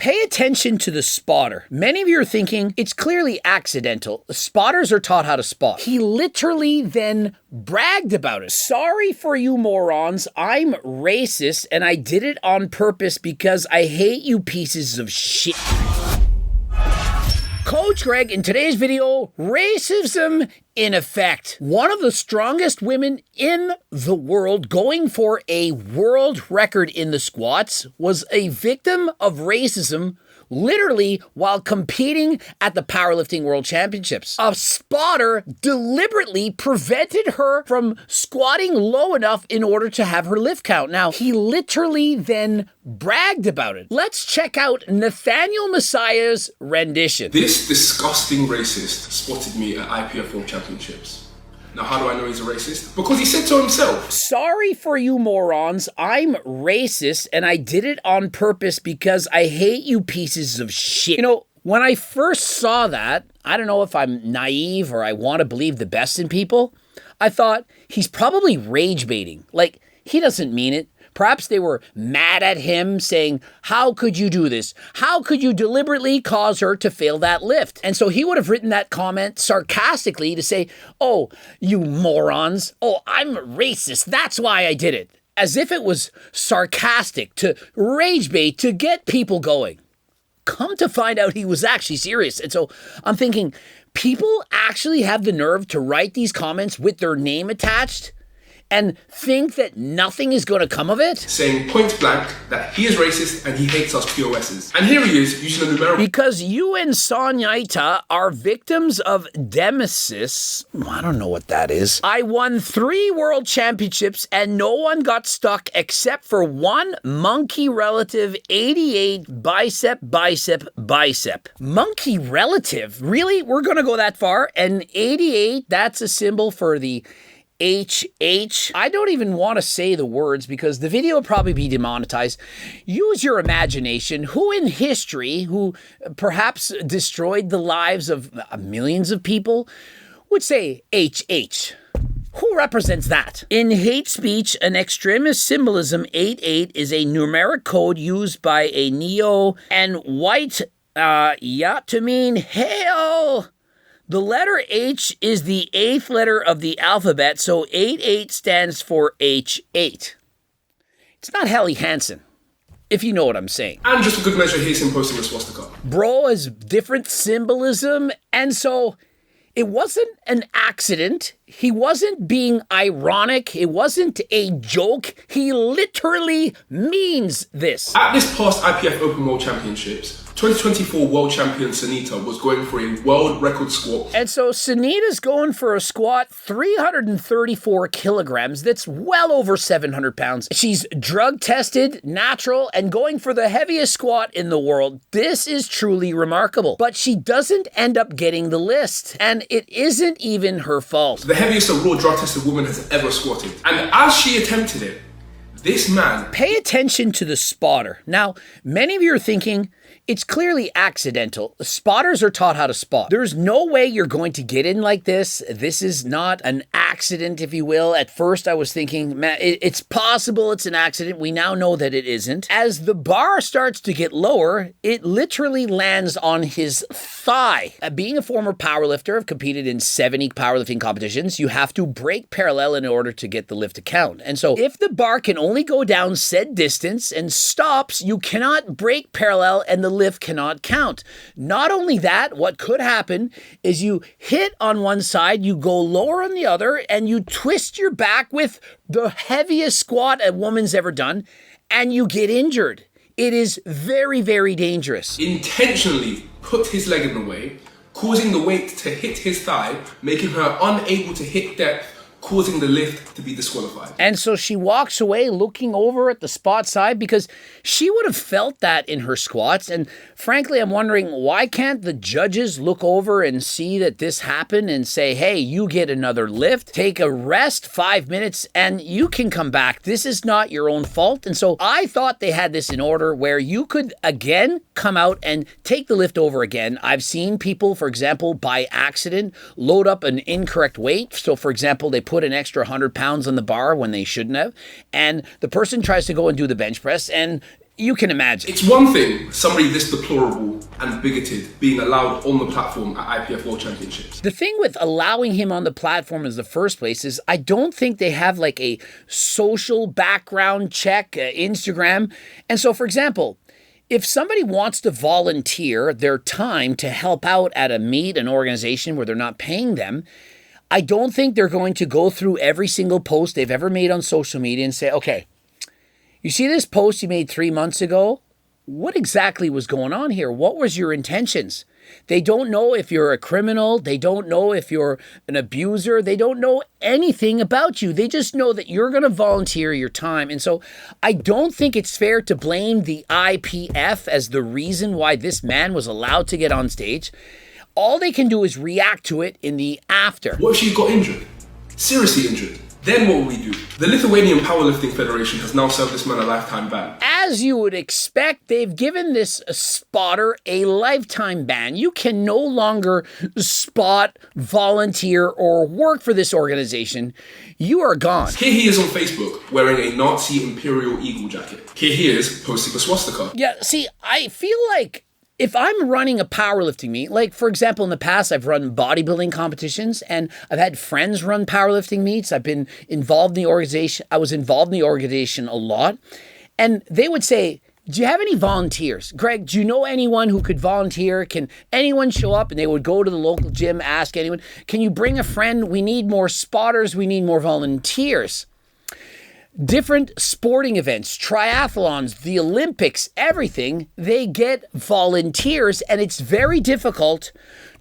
Pay attention to the spotter. Many of you are thinking it's clearly accidental. Spotters are taught how to spot. He literally then bragged about it. Sorry for you morons, I'm racist and I did it on purpose because I hate you pieces of shit. Coach Greg, in today's video, racism in effect. One of the strongest women in the world going for a world record in the squats was a victim of racism literally while competing at the powerlifting world championships. A spotter deliberately prevented her from squatting low enough in order to have her lift count. Now, he literally then bragged about it. Let's check out Nathaniel Messiah's rendition. This disgusting racist spotted me at IPF World Championships. Now, how do I know he's a racist? Because he said so himself. Sorry for you morons, I'm racist and I did it on purpose because I hate you pieces of shit. You know, when I first saw that, I don't know if I'm naive or I want to believe the best in people, I thought he's probably rage baiting. Like, he doesn't mean it. Perhaps they were mad at him saying, how could you do this? How could you deliberately cause her to fail that lift? And so he would have written that comment sarcastically to say, oh, you morons. Oh, I'm racist. That's why I did it. As if it was sarcastic to rage bait to get people going. Come to find out he was actually serious. And so I'm thinking, people actually have the nerve to write these comments with their name attached and think that nothing is going to come of it? Saying point blank that he is racist and he hates us POSs. And here he is using a numerical. Because you and Sonyaita are victims of Demesis. I don't know what that is. I won 3 world championships and no one got stuck except for one monkey relative 88 bicep. Monkey relative? Really? We're going to go that far? And 88, that's a symbol for the HH. I don't even want to say the words because the video will probably be demonetized. Use your imagination. Who in history, who perhaps destroyed the lives of millions of people, would say HH? Who represents that? In hate speech, an extremist symbolism, 88 is a numeric code used by a neo and white to mean hail. The letter H is the 8th letter of the alphabet, so 88 stands for H8. It's not Helly Hansen, if you know what I'm saying. And just for good measure, here's him posting a swastika. Bro has different symbolism, and so it wasn't an accident. He wasn't being ironic. It wasn't a joke. He literally means this. At this past IPF Open World Championships, 2024 world champion Sunita was going for a world record squat. And so Sunita's going for a squat 334 kilograms. That's well over 700 pounds. She's drug tested, natural, and going for the heaviest squat in the world. This is truly remarkable. But she doesn't end up getting the list. And it isn't even her fault. The heaviest a raw drug tested woman has ever squatted. And as she attempted it, this man... Pay attention to the spotter. Now, many of you are thinking, it's clearly accidental. Spotters are taught how to spot. There's no way you're going to get in like this. This is not an accident, if you will. At first, I was thinking, man, it's possible it's an accident. We now know that it isn't. As the bar starts to get lower, it literally lands on his thigh. Being a former powerlifter, I've competed in 70 powerlifting competitions. You have to break parallel in order to get the lift to count. And so if the bar can only go down said distance and stops, you cannot break parallel and the lift cannot count. Not only that, what could happen is you hit on one side, you go lower on the other, and you twist your back with the heaviest squat a woman's ever done, and you get injured. It is very, very dangerous. Intentionally put his leg in the way, causing the weight to hit his thigh, making her unable to hit depth, causing the lift to be disqualified. And so she walks away looking over at the spot side because she would have felt that in her squats. And frankly, I'm wondering, why can't the judges look over and see that this happened and say, hey, you get another lift, take a rest, 5 minutes, and you can come back. This is not your own fault. And so I thought they had this in order where you could, again, come out and take the lift over again. I've seen people, for example, by accident, load up an incorrect weight. So, for example, they put an extra 100 pounds on the bar when they shouldn't have, and the person tries to go and do the bench press, and you can imagine. It's one thing somebody this deplorable and bigoted being allowed on the platform at IPF World Championships. The thing with allowing him on the platform in the first place is I don't think they have like a social background check, Instagram. And so, for example, if somebody wants to volunteer their time to help out at a meet, an organization where they're not paying them, I don't think they're going to go through every single post they've ever made on social media and say, okay, you see this post you made 3 months ago? What exactly was going on here? What was your intentions? They don't know if you're a criminal. They don't know if you're an abuser. They don't know anything about you. They just know that you're going to volunteer your time. And so I don't think it's fair to blame the IPF as the reason why this man was allowed to get on stage. All they can do is react to it in the after. What if she got injured? Seriously injured? Then what will we do? The Lithuanian Powerlifting Federation has now served this man a lifetime ban. As you would expect, they've given this spotter a lifetime ban. You can no longer spot, volunteer, or work for this organization. You are gone. Here he is on Facebook wearing a Nazi Imperial Eagle jacket. Here he is posting a swastika. Yeah, see, I feel like if I'm running a powerlifting meet, like for example, in the past, I've run bodybuilding competitions and I've had friends run powerlifting meets. I've been involved in the organization. I was involved in the organization a lot. And they would say, do you have any volunteers? Greg, do you know anyone who could volunteer? Can anyone show up? And they would go to the local gym, ask anyone, can you bring a friend? We need more spotters. We need more volunteers. Different sporting events, triathlons, the Olympics, everything, they get volunteers, and it's very difficult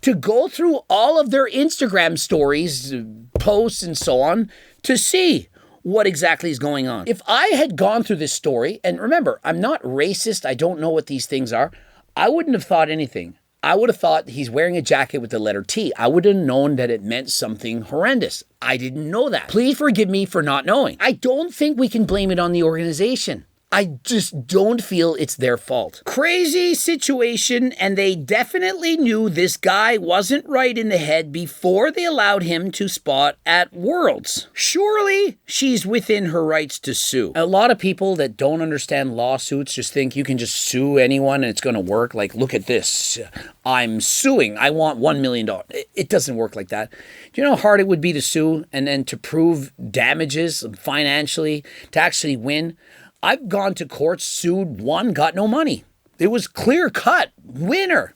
to go through all of their Instagram stories, posts, and so on to see what exactly is going on. If I had gone through this story, and remember, I'm not racist, I don't know what these things are, I wouldn't have thought anything. I would have thought he's wearing a jacket with the letter T. I would have known that it meant something horrendous. I didn't know that. Please forgive me for not knowing. I don't think we can blame it on the organization. I just don't feel it's their fault. Crazy situation, and they definitely knew this guy wasn't right in the head before they allowed him to spot at Worlds. Surely she's within her rights to sue. A lot of people that don't understand lawsuits just think you can just sue anyone and it's going to work. Like, look at this. I'm suing. I want $1 million. It doesn't work like that. Do you know how hard it would be to sue and then to prove damages financially, to actually win? I've gone to court, sued, won, got no money. It was clear cut, winner.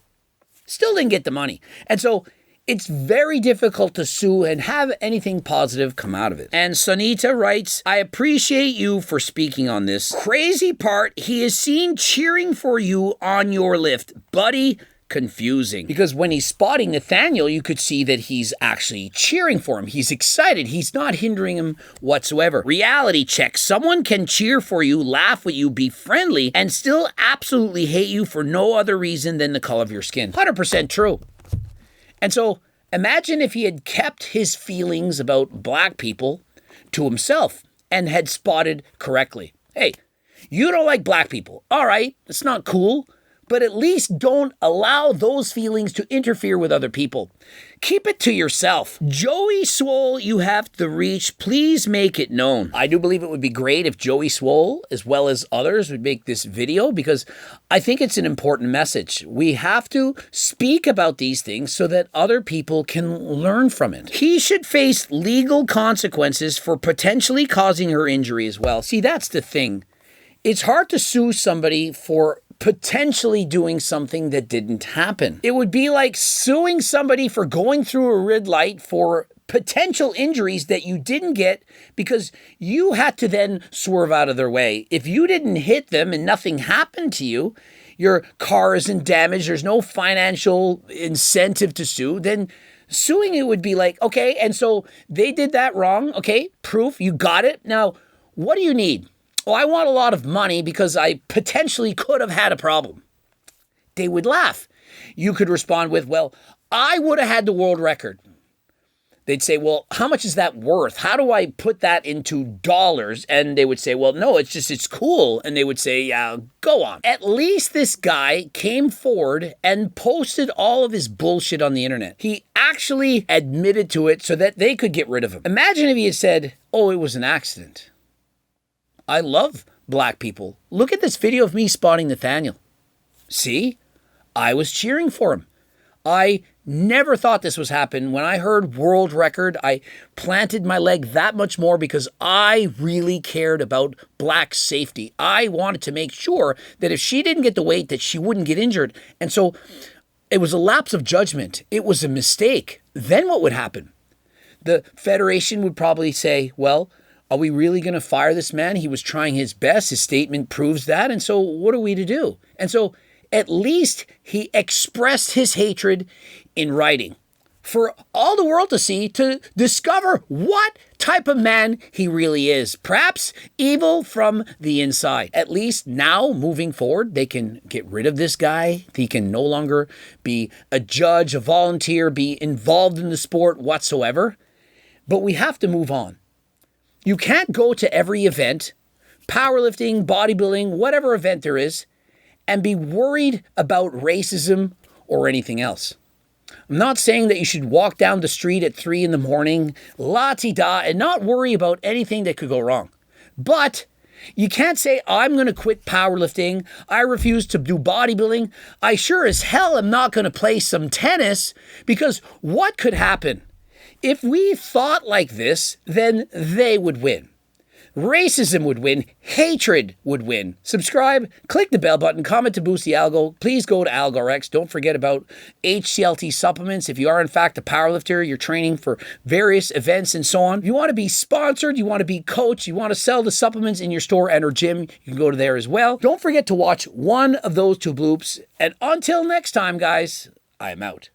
Still didn't get the money. And so it's very difficult to sue and have anything positive come out of it. And Sonita writes, I appreciate you for speaking on this. Crazy part, he is seen cheering for you on your lift. Buddy, confusing. Because when he's spotting Nathaniel, you could see that he's actually cheering for him. He's excited. He's not hindering him whatsoever. Reality check. Someone can cheer for you, laugh with you, be friendly, and still absolutely hate you for no other reason than the color of your skin. 100% true. And so imagine if he had kept his feelings about black people to himself and had spotted correctly. Hey, you don't like black people. All right, it's not cool. But at least don't allow those feelings to interfere with other people. Keep it to yourself. Joey Swole, you have the reach. Please make it known. I do believe it would be great if Joey Swole, as well as others, would make this video because I think it's an important message. We have to speak about these things so that other people can learn from it. He should face legal consequences for potentially causing her injury as well. See, that's the thing. It's hard to sue somebody for potentially doing something that didn't happen. It would be like suing somebody for going through a red light for potential injuries that you didn't get because you had to then swerve out of their way. If you didn't hit them and nothing happened to you, your car isn't damaged, there's no financial incentive to sue, then suing it would be like, okay, and so they did that wrong, okay, proof, you got it. Now, what do you need? Oh, I want a lot of money because I potentially could have had a problem. They would laugh. You could respond with, well, I would have had the world record. They'd say, well, how much is that worth? How do I put that into dollars? And they would say, well, no, it's cool. And they would say, yeah, go on. At least this guy came forward and posted all of his bullshit on the internet. He actually admitted to it so that they could get rid of him. Imagine if he had said, oh, it was an accident. I love black people. Look at this video of me spotting Nathaniel. See? I was cheering for him. I never thought this was happening. When I heard world record, I planted my leg that much more because I really cared about black safety. I wanted to make sure that if she didn't get the weight, that she wouldn't get injured. And so it was a lapse of judgment. It was a mistake. Then what would happen? The federation would probably say, well, are we really going to fire this man? He was trying his best. His statement proves that. And so what are we to do? And so at least he expressed his hatred in writing for all the world to see, to discover what type of man he really is. Perhaps evil from the inside. At least now, moving forward, they can get rid of this guy. He can no longer be a judge, a volunteer, be involved in the sport whatsoever. But we have to move on. You can't go to every event, powerlifting, bodybuilding, whatever event there is, and be worried about racism or anything else. I'm not saying that you should walk down the street at 3 a.m, la-ti-da, and not worry about anything that could go wrong. But you can't say, I'm going to quit powerlifting. I refuse to do bodybuilding. I sure as hell am not going to play some tennis, because what could happen? If we thought like this, then they would win. Racism would win. Hatred would win. Subscribe, click the bell button, comment to boost the algo. Please go to AlgoRx. Don't forget about HCLT supplements. If you are in fact a powerlifter, you're training for various events and so on. You want to be sponsored, you want to be coached, you want to sell the supplements in your store and or gym, you can go to there as well. Don't forget to watch one of those two bloops. And until next time, guys, I am out.